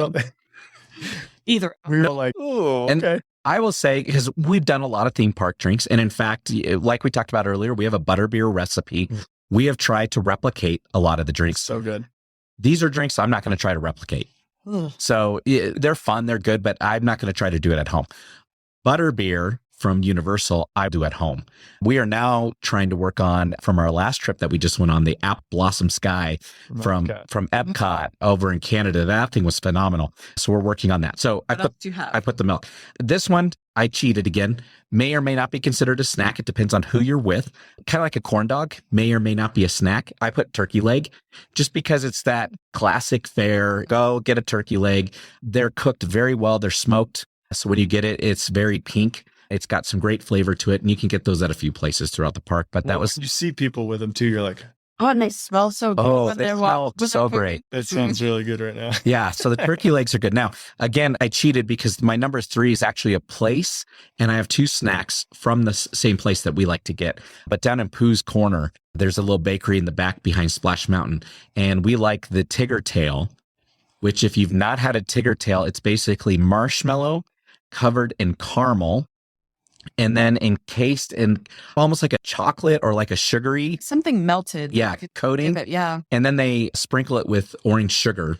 either. We were like, oh, okay. And I will say, because we've done a lot of theme park drinks. And in fact, like we talked about earlier, we have a butterbeer recipe. We have tried to replicate a lot of the drinks. So good. These are drinks I'm not going to try to replicate. So they're fun, they're good, but I'm not going to try to do it at home. Butterbeer from Universal, I do at home. We are now trying to work on, from our last trip that we just went on, the Apple Blossom Sky from Epcot over in Canada. That thing was phenomenal. So we're working on that. So I put the milk. This one, I cheated again. May or may not be considered a snack. It depends on who you're with. Kind of like a corn dog, may or may not be a snack. I put turkey leg just because it's that classic fare. Go get a turkey leg. They're cooked very well. They're smoked. So when you get it, it's very pink. It's got some great flavor to it, and you can get those at a few places throughout the park. But that was... You see people with them too. You're like, oh, and they smell so good. Oh, they smell so great. That sounds really good right now. Yeah, so the turkey legs are good. Now, again, I cheated because my number 3 is actually a place, and I have 2 snacks from the same place that we like to get. But down in Pooh's Corner, there's a little bakery in the back behind Splash Mountain, and we like the Tigger Tail, which if you've not had a Tigger Tail, it's basically marshmallow covered in caramel, and then encased in almost like a chocolate or like a sugary something melted. Yeah, coating. Yeah. And then they sprinkle it with orange sugar,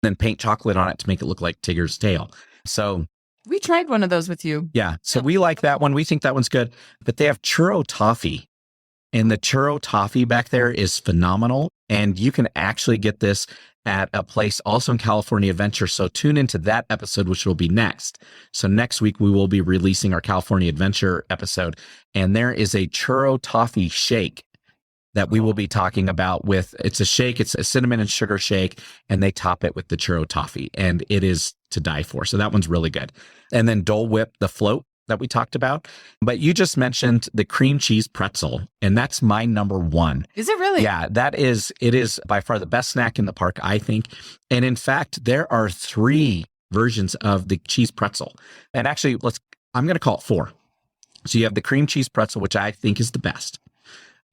then paint chocolate on it to make it look like Tigger's tail. So we tried one of those with you. Yeah. So we like that one. We think that one's good. But they have churro toffee. And the churro toffee back there is phenomenal. And you can actually get this at a place also in California Adventure. So tune into that episode, which will be next. So next week, we will be releasing our California Adventure episode. And there is a churro toffee shake that we will be talking about with, it's a shake, it's a cinnamon and sugar shake, and they top it with the churro toffee. And it is to die for. So that one's really good. And then Dole Whip, the float that we talked about. But you just mentioned the cream cheese pretzel, and that's my number 1. Is it really? Yeah, it is by far the best snack in the park, I think. And in fact, there are 3 versions of the cheese pretzel. And actually, I'm going to call it 4. So you have the cream cheese pretzel, which I think is the best.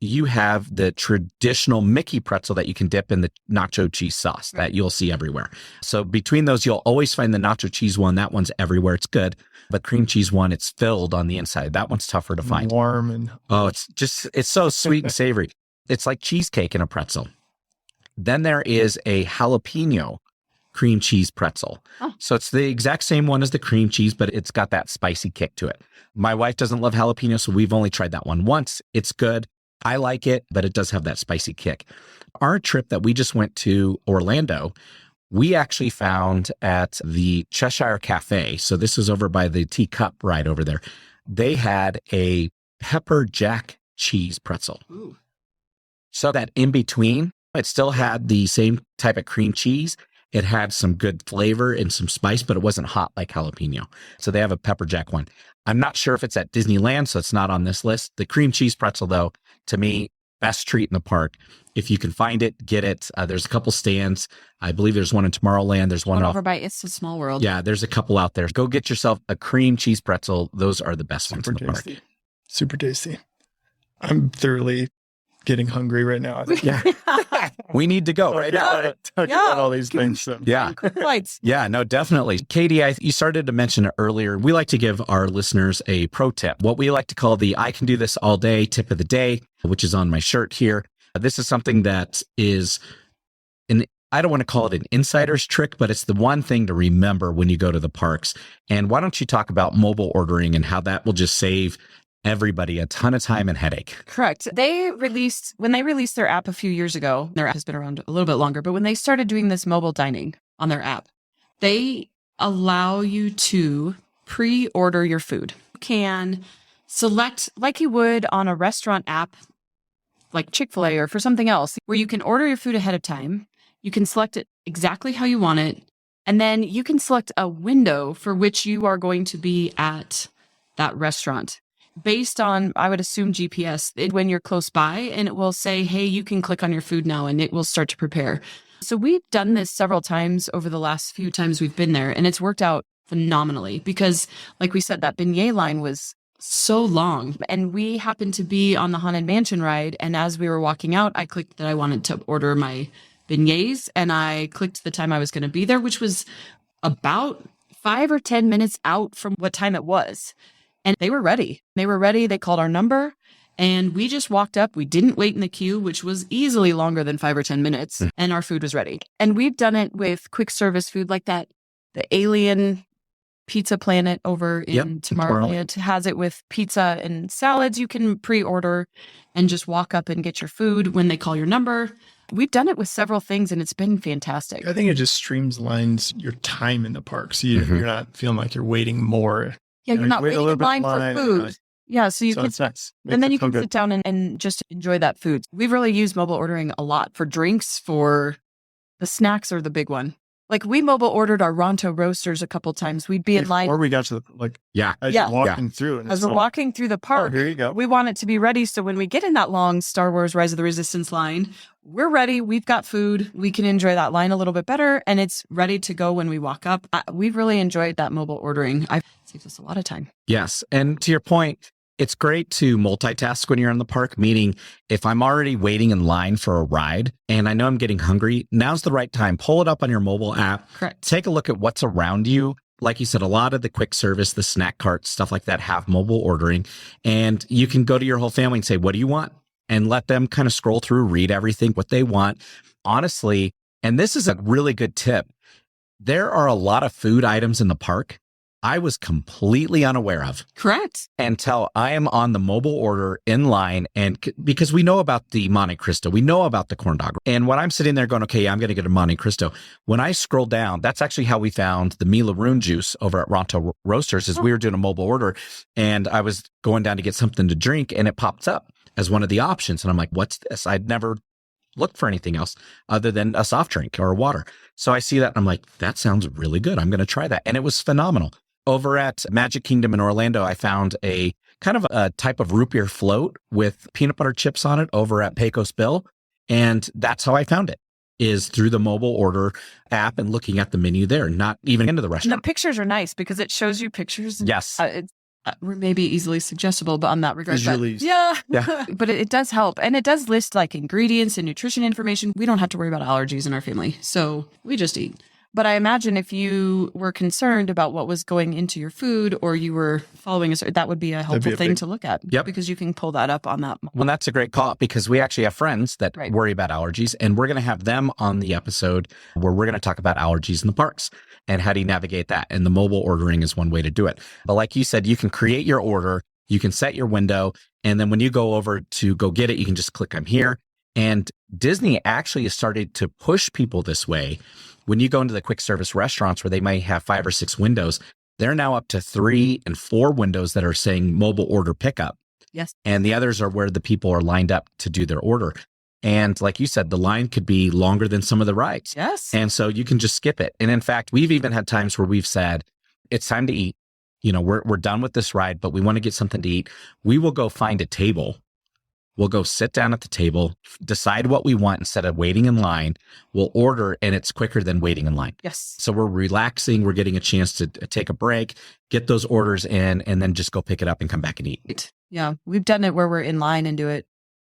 You have the traditional Mickey pretzel that you can dip in the nacho cheese sauce that you'll see everywhere. So between those, you'll always find the nacho cheese one. That one's everywhere. It's good. But cream cheese one, it's filled on the inside. That one's tougher to find. Warm and... Oh, it's so sweet and savory. It's like cheesecake in a pretzel. Then there is a jalapeno cream cheese pretzel. Oh. So it's the exact same one as the cream cheese, but it's got that spicy kick to it. My wife doesn't love jalapeno, so we've only tried that one once. It's good. I like it, but it does have that spicy kick. Our trip that we just went to Orlando, we actually found at the Cheshire Cafe. So this is over by the Teacup right over there. They had a pepper jack cheese pretzel. Ooh. So that in between, it still had the same type of cream cheese. It had some good flavor and some spice, but it wasn't hot like jalapeno. So they have a pepper jack one. I'm not sure if it's at Disneyland, so it's not on this list. The cream cheese pretzel, though, to me, best treat in the park. If you can find it, get it. There's a couple stands. I believe there's one in Tomorrowland. There's one over by It's a Small World. Yeah, there's a couple out there. Go get yourself a cream cheese pretzel. Those are the best ones in the park. Super tasty. I'm thoroughly getting hungry right now. Yeah. We need to go right now. Talk about all these things. So. Yeah. Lights. Yeah, no, definitely. Katie, you started to mention it earlier. We like to give our listeners a pro tip, what we like to call the I can do this all day tip of the day, which is on my shirt here. This is something that is I don't want to call it an insider's trick, but it's the one thing to remember when you go to the parks. And why don't you talk about mobile ordering and how that will just save everybody a ton of time and headache? Correct. When they released their app a few years ago, their app has been around a little bit longer, but when they started doing this mobile dining on their app, they allow you to pre-order your food. You can select like you would on a restaurant app, like Chick-fil-A or for something else, where you can order your food ahead of time. You can select it exactly how you want it. And then you can select a window for which you are going to be at that restaurant based on, I would assume, GPS, when you're close by, and it will say, hey, you can click on your food now and it will start to prepare. So we've done this several times over the last few times we've been there, and it's worked out phenomenally because, like we said, that beignet line was so long. And we happened to be on the Haunted Mansion ride, and as we were walking out, I clicked that I wanted to order my beignets, and I clicked the time I was going to be there, which was about 5 or 10 minutes out from what time it was. And they were ready. They called our number, and we just walked up. We didn't wait in the queue, which was easily longer than 5 or 10 minutes, and our food was ready. And we've done it with quick service food like that. The Alien Pizza Planet over in Tomorrowland has it with pizza and salads. You can pre-order and just walk up and get your food when they call your number. We've done it with several things, and it's been fantastic. I think it just streamlines your time in the park. So you're not feeling like you're waiting more. Yeah, you're not waiting in line for food. Yeah, so you can, it's nice. And then you can sit down and just enjoy that food. We've really used mobile ordering a lot for drinks, for the snacks are the big one. Like we mobile ordered our Ronto roasters a couple times. We'd be in line. Or we got to walking through. And as we're walking through the park, here you go. We want it to be ready. So when we get in that long Star Wars Rise of the Resistance line, we're ready. We've got food. We can enjoy that line a little bit better. And it's ready to go when we walk up. We've really enjoyed that mobile ordering. It saves us a lot of time. Yes. And to your point, it's great to multitask when you're in the park, meaning if I'm already waiting in line for a ride and I know I'm getting hungry, now's the right time. Pull it up on your mobile app. Correct. Take a look at what's around you. Like you said, a lot of the quick service, the snack carts, stuff like that have mobile ordering. And you can go to your whole family and say, what do you want? And let them kind of scroll through, read everything, what they want. Honestly, and this is a really good tip, there are a lot of food items in the park I was completely unaware of. Correct. Until I am on the mobile order in line. And because we know about the Monte Cristo, we know about the corn dog. And when I'm sitting there going, okay, I'm going to get a Monte Cristo. When I scroll down, that's actually how we found the Mila Rune juice over at Ronto Roasters is we were doing a mobile order and I was going down to get something to drink and it popped up as one of the options. And I'm like, what's this? I'd never looked for anything else other than a soft drink or water. So I see that and I'm like, that sounds really good. I'm going to try that. And it was phenomenal. Over at Magic Kingdom in Orlando, I found a kind of a type of root beer float with peanut butter chips on it over at Pecos Bill. And that's how I found it, is through the mobile order app and looking at the menu there, not even into the restaurant. And the pictures are nice because it shows you pictures. Yes. We're maybe easily suggestible, but on that regard. Yeah. But it does help. And it does list like ingredients and nutrition information. We don't have to worry about allergies in our family. So we just eat. But I imagine if you were concerned about what was going into your food or you were following that would be a helpful thing to look at. Yep. Because you can pull that up on that. Well, that's a great call because we actually have friends that worry about allergies, and we're going to have them on the episode where we're going to talk about allergies in the parks and how do you navigate that. And the mobile ordering is one way to do it. But like you said, you can create your order, you can set your window, and then when you go over to go get it, you can just click I'm here. And Disney actually has started to push people this way. When you go into the quick service restaurants where they might have 5 or 6 windows, they're now up to 3 and 4 windows that are saying mobile order pickup. Yes. And the others are where the people are lined up to do their order. And like you said, the line could be longer than some of the rides. Yes. And so you can just skip it. And in fact, we've even had times where we've said, it's time to eat. You know, we're done with this ride, but we want to get something to eat. We will go find a table We'll go sit down at the table, decide what we want instead of waiting in line. We'll order, and it's quicker than waiting in line. Yes. So we're relaxing. We're getting a chance to take a break, get those orders in, and then just go pick it up and come back and eat. Yeah. We've done it where we're in line and do it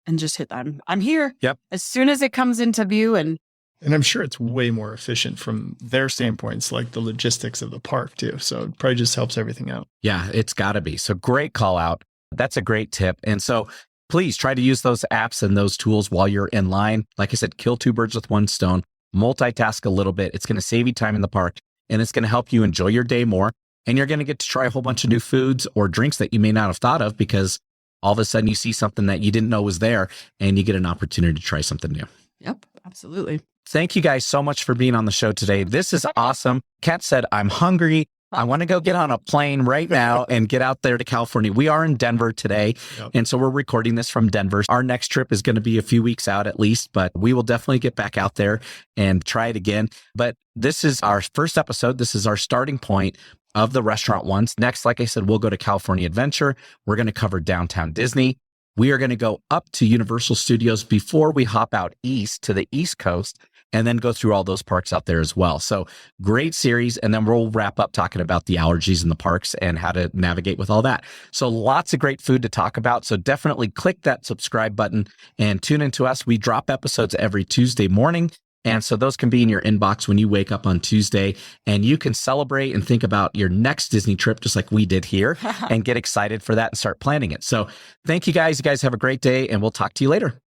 and just hit I'm here. Yep. As soon as it comes into view. And I'm sure it's way more efficient from their standpoints, like the logistics of the park too. So it probably just helps everything out. Yeah, it's got to be. So great call out. That's a great tip. And so please try to use those apps and those tools while you're in line. Like I said, kill two birds with one stone, multitask a little bit. It's going to save you time in the park, and it's going to help you enjoy your day more. And you're going to get to try a whole bunch of new foods or drinks that you may not have thought of, because all of a sudden you see something that you didn't know was there, and you get an opportunity to try something new. Yep, absolutely. Thank you guys so much for being on the show today. This is awesome. Kat said, I'm hungry. I want to go get on a plane right now and get out there to California. We are in Denver today. Yep. And so we're recording this from Denver. Our next trip is going to be a few weeks out at least, but we will definitely get back out there and try it again. But this is our first episode. This is our starting point of the restaurant ones. Next, like I said, we'll go to California Adventure. We're going to cover downtown Disney. We are going to go up to Universal Studios before we hop out east to the East Coast, and then go through all those parks out there as well. So great series. And then we'll wrap up talking about the allergies in the parks and how to navigate with all that. So lots of great food to talk about. So definitely click that subscribe button and tune into us. We drop episodes every Tuesday morning. And so those can be in your inbox when you wake up on Tuesday, and you can celebrate and think about your next Disney trip, just like we did here, and get excited for that and start planning it. So thank you guys. You guys have a great day, and we'll talk to you later.